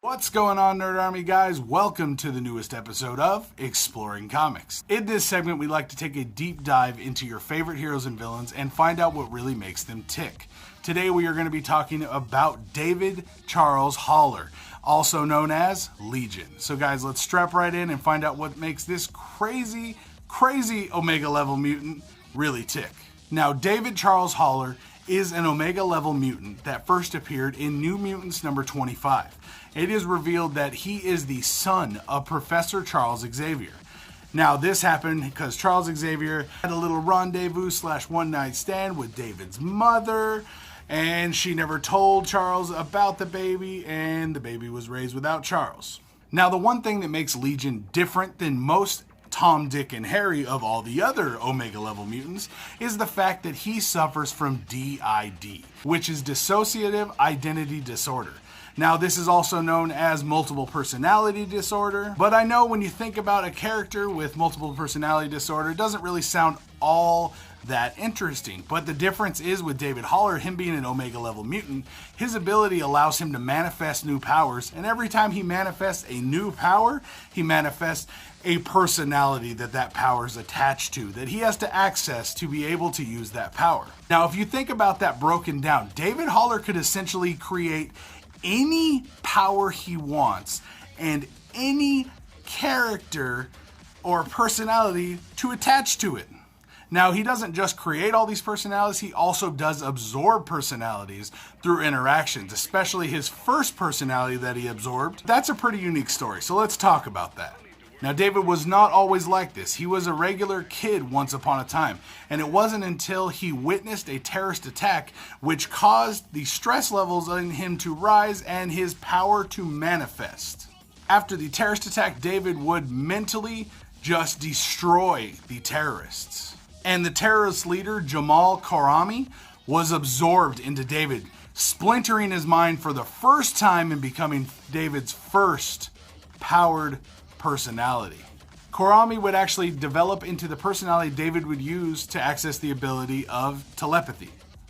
What's going on, Nerd Army guys? Welcome to the newest episode of Exploring Comics. In this segment, we like to take a deep dive into your favorite heroes and villains and find out what really makes them tick. Today, we are going to be talking about David Charles Haller, also known as Legion. So guys, let's strap right in and find out what makes this crazy Omega level mutant really tick. Now, David Charles Haller is an Omega level mutant that first appeared in New Mutants number 25. It is revealed that he is the son of Professor Charles Xavier. Now, this happened because Charles Xavier had a little rendezvous / one night stand with David's mother, and she never told Charles about the baby, and the baby was raised without Charles. Now, the one thing that makes Legion different than most Tom, Dick, and Harry of all the other Omega level mutants is the fact that he suffers from DID, which is dissociative identity disorder. Now, this is also known as multiple personality disorder, but I know when you think about a character with multiple personality disorder, it doesn't really sound all that interesting. But the difference is with David Haller, him being an Omega level mutant, his ability allows him to manifest new powers, and every time he manifests a new power, he manifests a personality that power is attached to, that he has to access to be able to use that power. Now, if you think about that broken down, David Haller could essentially create any power he wants and any character or personality to attach to it. Now, he doesn't just create all these personalities, he also does absorb personalities through interactions, especially his first personality that he absorbed. That's a pretty unique story, so let's talk about that. Now, David was not always like this. He was a regular kid once upon a time, and it wasn't until he witnessed a terrorist attack which caused the stress levels in him to rise and his power to manifest. After the terrorist attack, David would mentally just destroy the terrorists. And the terrorist leader, Jamal Karami, was absorbed into David, splintering his mind for the first time and becoming David's first powered personality. Karami would actually develop into the personality David would use to access the ability of telepathy.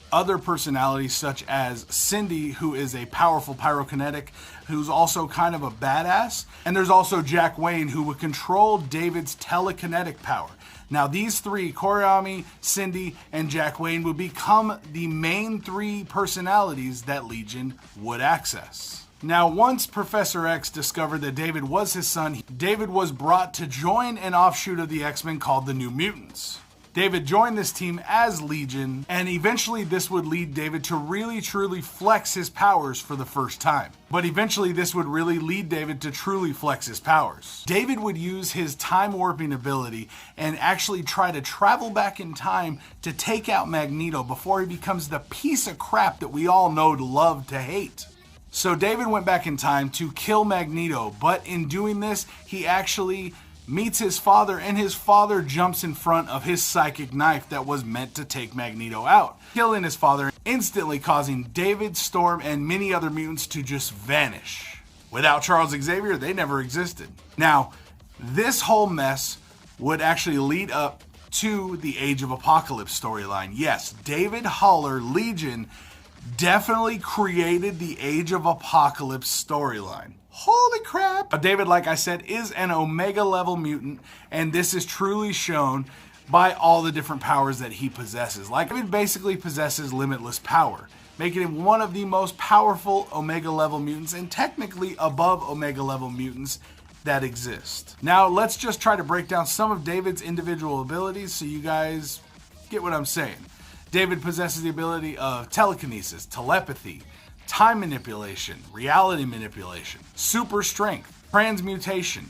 Other personalities such as Cindy, who is a powerful pyrokinetic, who's also kind of a badass, and there's also Jack Wayne, who would control David's telekinetic power. Now, these three, Karami, Cindy, and Jack Wayne, would become the main three personalities that Legion would access. Now, once Professor X discovered that David was his son, David was brought to join an offshoot of the X-Men called the New Mutants. David joined this team as Legion, and eventually this would lead David to really truly flex his powers for the first time. But eventually this would really lead David to truly flex his powers. David would use his time warping ability and actually try to travel back in time to take out Magneto before he becomes the piece of crap that we all know to love to hate. So David went back in time to kill Magneto, but in doing this, he actually meets his father, and his father jumps in front of his psychic knife that was meant to take Magneto out, killing his father, instantly causing David, Storm, and many other mutants to just vanish. Without Charles Xavier, they never existed. Now, this whole mess would actually lead up to the Age of Apocalypse storyline. Yes, David Haller, Legion, definitely created the Age of Apocalypse storyline. Holy crap! David, like I said, is an Omega level mutant, and this is truly shown by all the different powers that he possesses. Like, David basically possesses limitless power, making him one of the most powerful Omega level mutants, and technically above Omega level mutants that exist. Now, let's just try to break down some of David's individual abilities so you guys get what I'm saying. David possesses the ability of telekinesis, telepathy, time manipulation, reality manipulation, super strength, transmutation,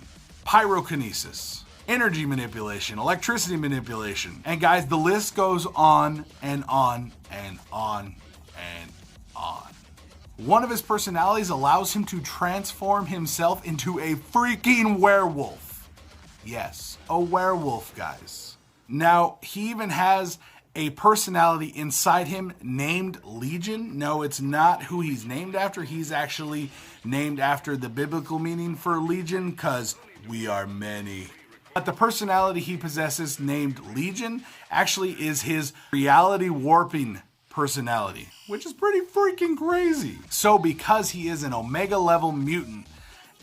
pyrokinesis, energy manipulation, electricity manipulation. And guys, the list goes on and on and on and on. One of his personalities allows him to transform himself into a freaking werewolf. Yes, a werewolf, guys. Now, he even has a personality inside him named Legion. No, it's not who he's named after. He's actually named after the biblical meaning for Legion, because we are many. But the personality he possesses named Legion actually is his reality warping personality, which is pretty freaking crazy. So because he is an Omega level mutant,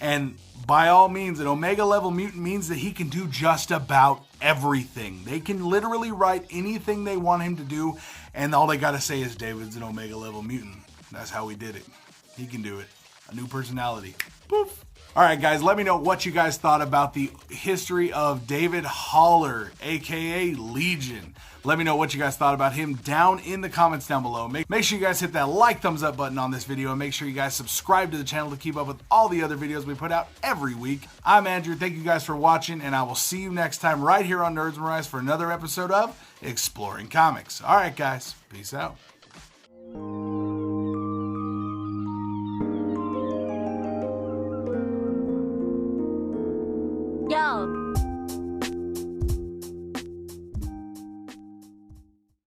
And by all means, an Omega level mutant means that he can do just about everything. They can literally write anything they want him to do, and all they gotta say is David's an Omega level mutant. That's how we did it. He can do it. A new personality. Poof. Alright guys, let me know what you guys thought about the history of David Haller, aka Legion. Let me know what you guys thought about him down in the comments down below. Make sure you guys hit that like, thumbs up button on this video, and make sure you guys subscribe to the channel to keep up with all the other videos we put out every week. I'm Andrew, thank you guys for watching, and I will see you next time right here on Nerdsmerized for another episode of Exploring Comics. Alright guys, peace out.